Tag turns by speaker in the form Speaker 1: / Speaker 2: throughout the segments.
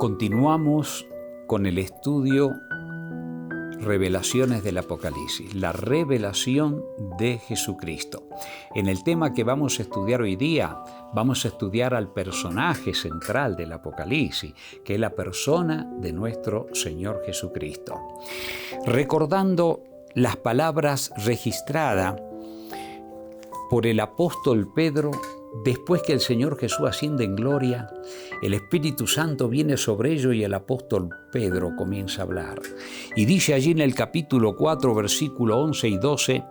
Speaker 1: Continuamos con el estudio Revelaciones del Apocalipsis, la revelación de Jesucristo. En el tema que vamos a estudiar hoy día, vamos a estudiar al personaje central del Apocalipsis, que es la persona de nuestro Señor Jesucristo. Recordando las palabras registradas por el apóstol Pedro, después que el Señor Jesús asciende en gloria, el Espíritu Santo viene sobre ellos y el apóstol Pedro comienza a hablar. Y dice allí en el capítulo 4, versículo 11 y 12,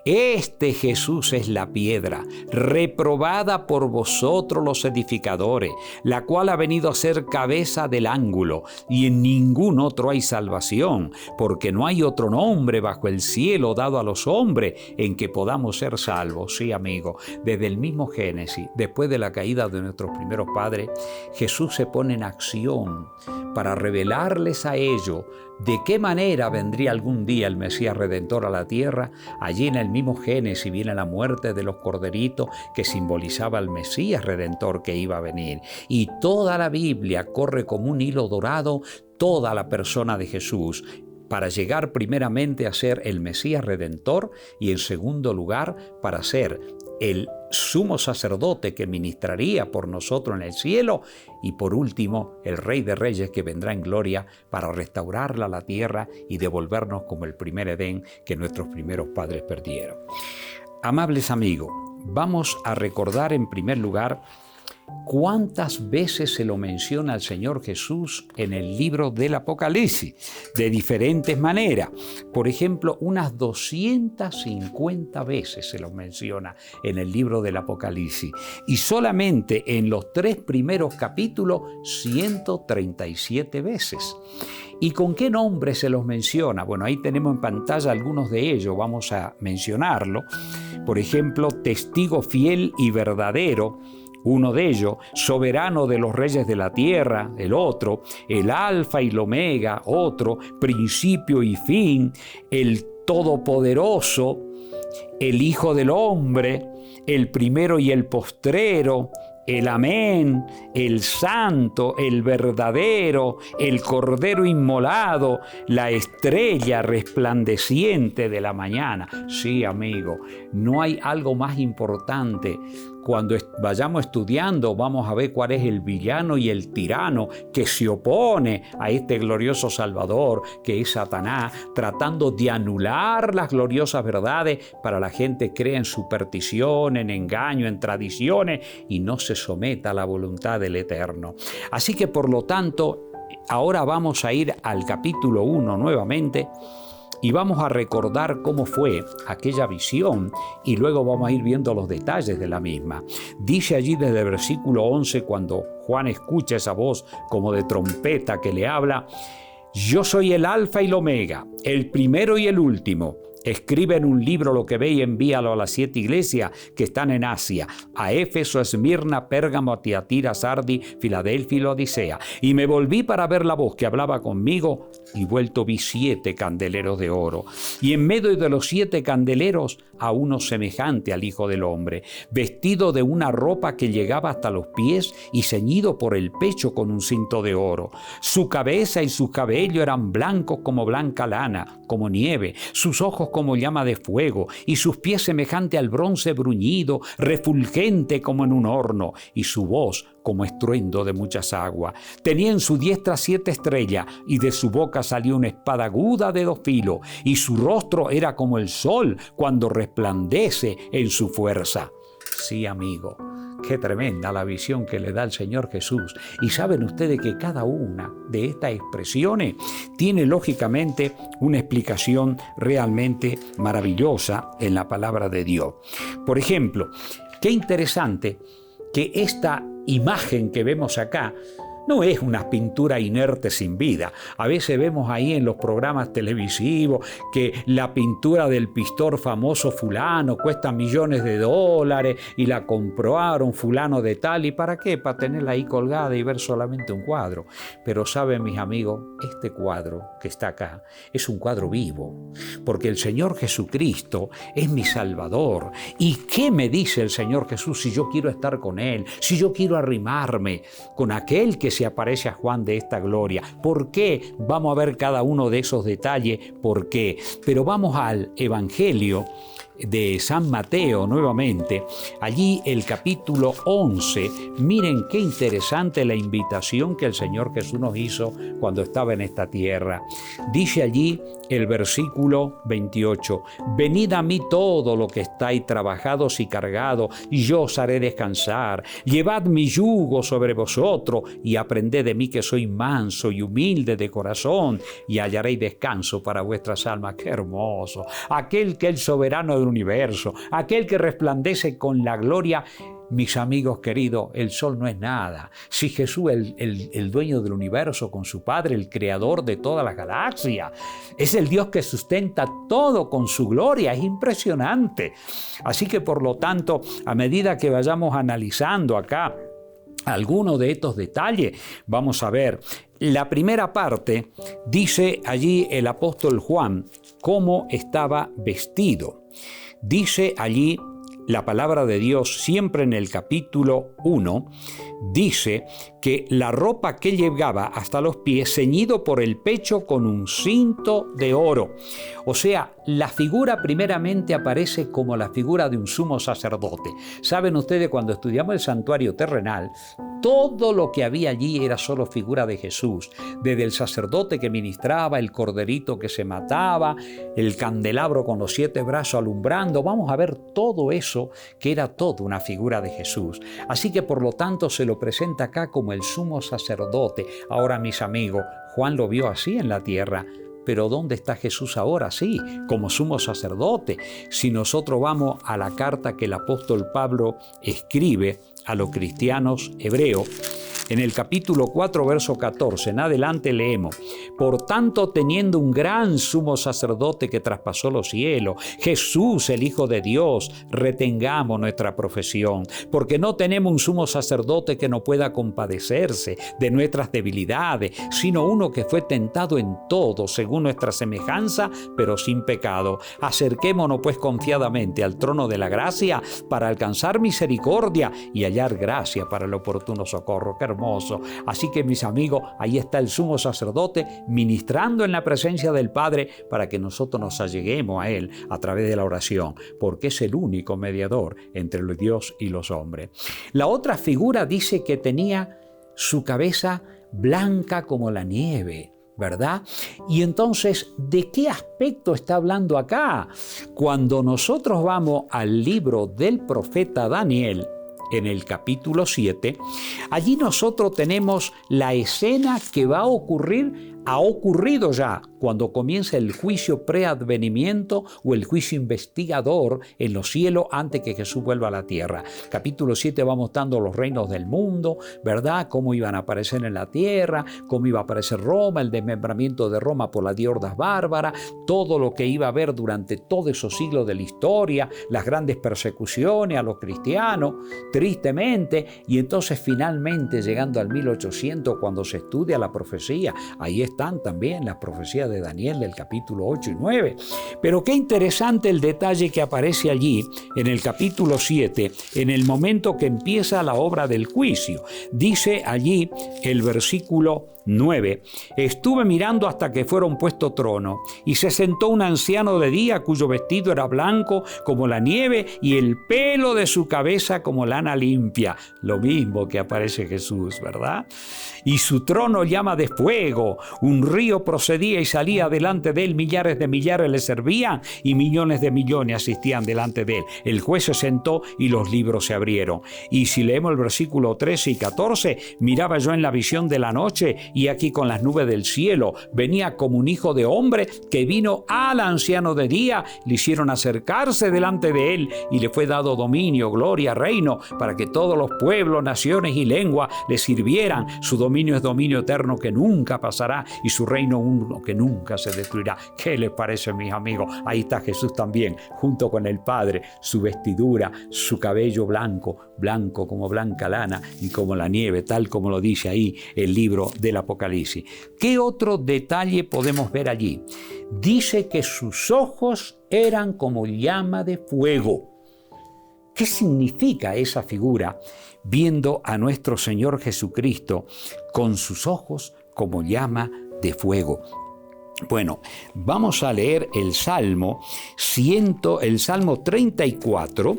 Speaker 1: este Jesús es la piedra, reprobada por vosotros los edificadores, la cual ha venido a ser cabeza del ángulo, y en ningún otro hay salvación, porque no hay otro nombre bajo el cielo dado a los hombres en que podamos ser salvos. Sí, amigo, desde el mismo Génesis, después de la caída de nuestros primeros padres, Jesús se pone en acción para revelarles a ellos de qué manera vendría algún día el Mesías Redentor a la tierra. Allí en el mismo Génesis viene la muerte de los corderitos que simbolizaba al Mesías Redentor que iba a venir. Y toda la Biblia corre como un hilo dorado, toda la persona de Jesús, para llegar primeramente a ser el Mesías Redentor y en segundo lugar para ser el sumo sacerdote que ministraría por nosotros en el cielo y por último el Rey de Reyes que vendrá en gloria para restaurarla a la tierra y devolvernos como el primer Edén que nuestros primeros padres perdieron. Amables amigos, vamos a recordar en primer lugar ¿cuántas veces se lo menciona al Señor Jesús en el libro del Apocalipsis? De diferentes maneras. Por ejemplo, unas 250 veces se lo menciona en el libro del Apocalipsis. Y solamente en los 3 primeros capítulos, 137 veces. ¿Y con qué nombre se los menciona? Bueno, ahí tenemos en pantalla algunos de ellos, vamos a mencionarlo. Por ejemplo, testigo fiel y verdadero, uno de ellos, soberano de los reyes de la tierra, el otro, el alfa y el omega, otro, principio y fin, el todopoderoso, el hijo del hombre, el primero y el postrero, el amén, el santo, el verdadero, el cordero inmolado, la estrella resplandeciente de la mañana. Sí, amigo, no hay algo más importante. Cuando vayamos estudiando, vamos a ver cuál es el villano y el tirano que se opone a este glorioso Salvador, que es Satanás, tratando de anular las gloriosas verdades para la gente crea en superstición, en engaño, en tradiciones y no se someta a la voluntad del Eterno. Así que, por lo tanto, ahora vamos a ir al capítulo 1 nuevamente, y vamos a recordar cómo fue aquella visión y luego vamos a ir viendo los detalles de la misma. Dice allí desde el versículo 11, cuando Juan escucha esa voz como de trompeta que le habla: yo soy el alfa y el omega, el primero y el último. Escribe en un libro lo que ve y envíalo a las 7 iglesias que están en Asia, a Éfeso, Esmirna, Pérgamo, Tiatira, Sardi, Filadelfia y Laodicea. Y me volví para ver la voz que hablaba conmigo, y vuelto vi 7 candeleros de oro. Y en medio de los 7 candeleros a uno semejante al Hijo del Hombre, vestido de una ropa que llegaba hasta los pies y ceñido por el pecho con un cinto de oro. Su cabeza y sus cabellos eran blancos como blanca lana, como nieve, sus ojos como llama de fuego, y sus pies semejante al bronce bruñido, refulgente como en un horno, y su voz como estruendo de muchas aguas. Tenía en su diestra 7 estrellas, y de su boca salió una espada aguda de 2 filos, y su rostro era como el sol cuando resplandece en su fuerza. Sí, amigo, qué tremenda la visión que le da el Señor Jesús. Y saben ustedes que cada una de estas expresiones tiene lógicamente una explicación realmente maravillosa en la palabra de Dios. Por ejemplo, qué interesante que esta imagen que vemos acá no es una pintura inerte sin vida. A veces vemos ahí en los programas televisivos que la pintura del pintor famoso fulano cuesta millones de dólares y la compraron fulano de tal. ¿Y para qué? Para tenerla ahí colgada y ver solamente un cuadro. Pero saben, mis amigos, este cuadro que está acá es un cuadro vivo, porque el Señor Jesucristo es mi Salvador. ¿Y qué me dice el Señor Jesús si yo quiero estar con Él? Si yo quiero arrimarme con aquel que se aparece a Juan de esta gloria? ¿Por qué? Vamos a ver cada uno de esos detalles, ¿por qué? Pero vamos al Evangelio de San Mateo nuevamente, allí el capítulo 11, miren qué interesante la invitación que el Señor Jesús nos hizo cuando estaba en esta tierra. Dice allí el versículo 28, venid a mí todo lo que estáis trabajados y cargados, y yo os haré descansar. Llevad mi yugo sobre vosotros y aprended de mí que soy manso y humilde de corazón, y hallaréis descanso para vuestras almas. ¡Qué hermoso! Aquel que es el soberano del universo, aquel que resplandece con la gloria. Mis amigos queridos, el sol no es nada. Si Jesús, el dueño del universo con su Padre, el creador de todas las galaxias, es el Dios que sustenta todo con su gloria, es impresionante. Así que por lo tanto, a medida que vayamos analizando acá algunos de estos detalles, vamos a ver. La primera parte dice allí el apóstol Juan cómo estaba vestido. Dice allí la palabra de Dios, siempre en el capítulo 1, dice que la ropa que llevaba hasta los pies, ceñido por el pecho con un cinto de oro. O sea, la figura primeramente aparece como la figura de un sumo sacerdote. Saben ustedes, cuando estudiamos el santuario terrenal, todo lo que había allí era solo figura de Jesús, desde el sacerdote que ministraba, el corderito que se mataba, el candelabro con los 7 brazos alumbrando. Vamos a ver todo eso, que era todo una figura de Jesús. Así que por lo tanto se lo presenta acá como el sumo sacerdote. Ahora, mis amigos, Juan lo vio así en la tierra. Pero ¿dónde está Jesús ahora? Sí, como sumo sacerdote. Si nosotros vamos a la carta que el apóstol Pablo escribe a los cristianos hebreos, en el capítulo 4, verso 14, en adelante leemos: por tanto, teniendo un gran sumo sacerdote que traspasó los cielos, Jesús, el Hijo de Dios, retengamos nuestra profesión, porque no tenemos un sumo sacerdote que no pueda compadecerse de nuestras debilidades, sino uno que fue tentado en todo, según nuestra semejanza, pero sin pecado. Acerquémonos pues confiadamente al trono de la gracia para alcanzar misericordia y hallar gracia para el oportuno socorro. Qué hermoso. Así que, mis amigos, ahí está el sumo sacerdote ministrando en la presencia del Padre para que nosotros nos alleguemos a Él a través de la oración, porque es el único mediador entre Dios y los hombres. La otra figura dice que tenía su cabeza blanca como la nieve, ¿verdad? Y entonces, ¿de qué aspecto está hablando acá? Cuando nosotros vamos al libro del profeta Daniel, en el capítulo 7, allí nosotros tenemos la escena que va a ocurrir, ha ocurrido ya, cuando comienza el juicio preadvenimiento o el juicio investigador en los cielos antes que Jesús vuelva a la tierra. Capítulo 7 va mostrando los reinos del mundo, ¿verdad? Cómo iban a aparecer en la tierra, cómo iba a aparecer Roma, el desmembramiento de Roma por las hordas bárbaras, todo lo que iba a haber durante todos esos siglos de la historia, las grandes persecuciones a los cristianos, tristemente, y entonces finalmente llegando al 1800, cuando se estudia la profecía, ahí están también las profecías de Daniel del capítulo 8 y 9. Pero qué interesante el detalle que aparece allí en el capítulo 7, en el momento que empieza la obra del juicio. Dice allí el versículo 9: estuve mirando hasta que fueron puesto trono, y se sentó un anciano de día cuyo vestido era blanco como la nieve y el pelo de su cabeza como lana limpia. Lo mismo que aparece Jesús, ¿verdad? Y su trono llama de fuego, un río procedía y salía delante de él, millares de millares le servían y millones de millones asistían delante de él. El juez se sentó y los libros se abrieron. Y si leemos el versículo 13 y 14, miraba yo en la visión de la noche, y aquí con las nubes del cielo venía como un hijo de hombre que vino al anciano de día, le hicieron acercarse delante de él y le fue dado dominio, gloria, reino, para que todos los pueblos, naciones y lenguas le sirvieran. Su dominio es dominio eterno que nunca pasará y su reino uno que nunca se destruirá. ¿Qué les parece, mis amigos? Ahí está Jesús también, junto con el Padre, su vestidura, su cabello blanco, blanco como blanca lana y como la nieve, tal como lo dice ahí el libro del Apocalipsis. ¿Qué otro detalle podemos ver allí? Dice que sus ojos eran como llama de fuego. ¿Qué significa esa figura viendo a nuestro Señor Jesucristo con sus ojos como llama de fuego? Bueno, vamos a leer el Salmo 34.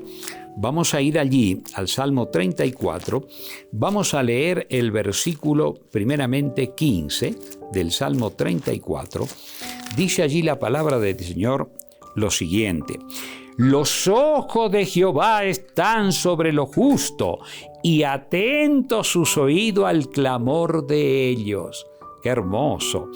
Speaker 1: Vamos a ir allí al Salmo 34. Vamos a leer el versículo primeramente 15 del Salmo 34. Dice allí la palabra del Señor lo siguiente: los ojos de Jehová están sobre lo justo y atentos sus oídos al clamor de ellos. ¡Qué hermoso!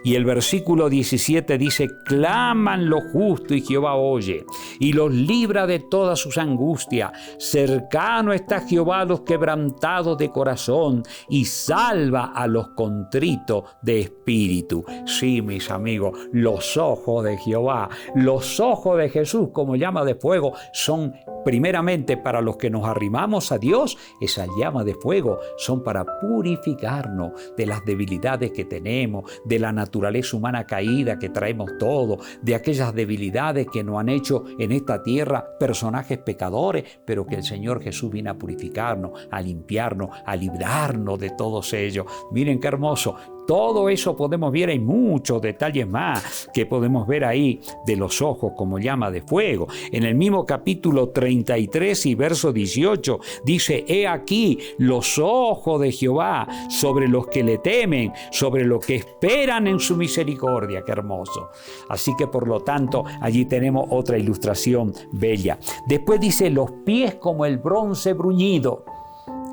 Speaker 1: Y el versículo 17 dice: claman lo justo y Jehová oye y los libra de todas sus angustias. Cercano está Jehová a los quebrantados de corazón y salva a los contritos de espíritu. Sí, mis amigos, los ojos de Jehová, los ojos de Jesús como llama de fuego son primeramente para los que nos arrimamos a Dios. Esas llamas de fuego son para purificarnos de las debilidades que tenemos, de la naturaleza humana caída que traemos todos, de aquellas debilidades que nos han hecho en esta tierra personajes pecadores, pero que el Señor Jesús viene a purificarnos, a limpiarnos, a librarnos de todos ellos. Miren qué hermoso. Todo eso podemos ver, hay muchos detalles más que podemos ver ahí de los ojos como llama de fuego. En el mismo capítulo 33 y verso 18 dice: he aquí los ojos de Jehová sobre los que le temen, sobre los que esperan en su misericordia. Qué hermoso. Así que por lo tanto allí tenemos otra ilustración bella. Después dice: los pies como el bronce bruñido.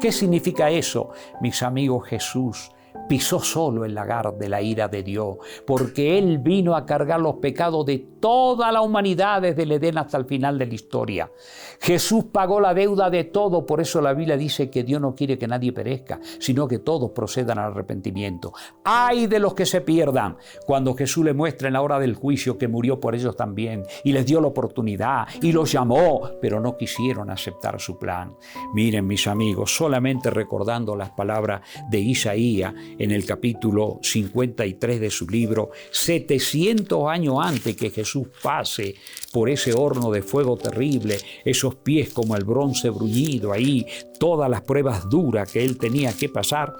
Speaker 1: ¿Qué significa eso? Mis amigos, Jesús pisó solo el lagar de la ira de Dios, porque Él vino a cargar los pecados de toda la humanidad desde el Edén hasta el final de la historia. Jesús pagó la deuda de todo, por eso la Biblia dice que Dios no quiere que nadie perezca, sino que todos procedan al arrepentimiento. ¡Ay de los que se pierdan! Cuando Jesús le muestra en la hora del juicio que murió por ellos también, y les dio la oportunidad, y los llamó, pero no quisieron aceptar su plan. Miren, mis amigos, solamente recordando las palabras de Isaías, en el capítulo 53 de su libro, 700 años antes que Jesús pase por ese horno de fuego terrible, esos pies como el bronce bruñido ahí, todas las pruebas duras que él tenía que pasar.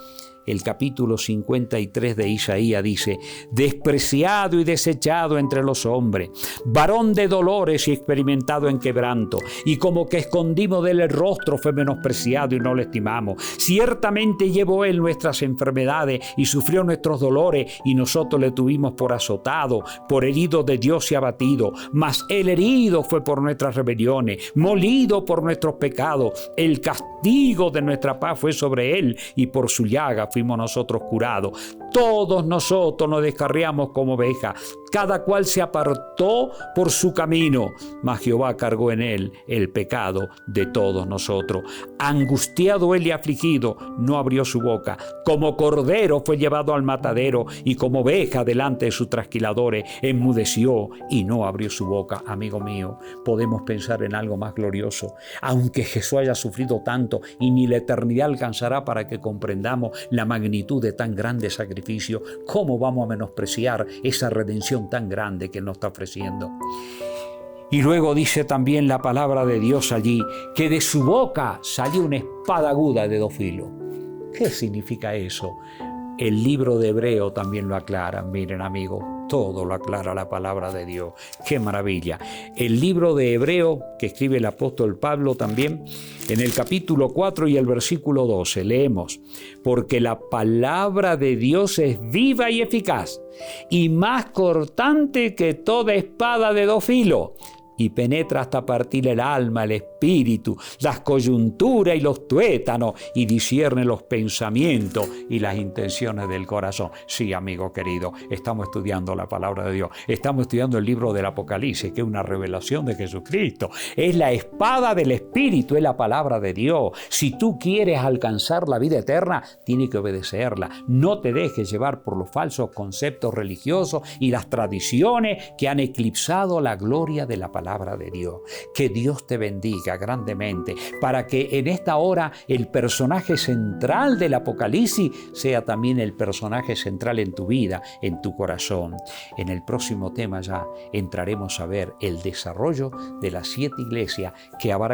Speaker 1: El capítulo 53 de Isaías dice: despreciado y desechado entre los hombres, varón de dolores y experimentado en quebranto, y como que escondimos de él el rostro, fue menospreciado y no lo estimamos. Ciertamente llevó él nuestras enfermedades y sufrió nuestros dolores, y nosotros le tuvimos por azotado, por herido de Dios y abatido. Mas él herido fue por nuestras rebeliones, molido por nuestros pecados. El castigo de nuestra paz fue sobre él, y por su llaga fuimos nosotros curados. Todos nosotros nos descarriamos como ovejas, cada cual se apartó por su camino, mas Jehová cargó en él el pecado de todos nosotros. Angustiado él y afligido, no abrió su boca. Como cordero fue llevado al matadero, y como oveja delante de sus trasquiladores, enmudeció y no abrió su boca. Amigo mío, podemos pensar en algo más glorioso. Aunque Jesús haya sufrido tanto, y ni la eternidad alcanzará para que comprendamos la magnitud de tan grande sacrificio, ¿cómo vamos a menospreciar esa redención tan grande que Él nos está ofreciendo? Y luego dice también la palabra de Dios allí, que de su boca salió una espada aguda de 2 filos. ¿Qué significa eso? El libro de Hebreo también lo aclara. Miren, amigos, todo lo aclara la palabra de Dios. ¡Qué maravilla! El libro de Hebreo que escribe el apóstol Pablo también, en el capítulo 4 y el versículo 12, leemos: porque la palabra de Dios es viva y eficaz, y más cortante que toda espada de 2 filos, y penetra hasta partir el alma, el espíritu, las coyunturas y los tuétanos, y discierne los pensamientos y las intenciones del corazón. Sí, amigo querido, estamos estudiando la palabra de Dios. Estamos estudiando el libro del Apocalipsis, que es una revelación de Jesucristo. Es la espada del espíritu, es la palabra de Dios. Si tú quieres alcanzar la vida eterna, tienes que obedecerla. No te dejes llevar por los falsos conceptos religiosos y las tradiciones que han eclipsado la gloria de la palabra de Dios. Que Dios te bendiga grandemente, para que en esta hora el personaje central del Apocalipsis sea también el personaje central en tu vida, en tu corazón. En el próximo tema ya entraremos a ver el desarrollo de las 7 iglesias que abarcan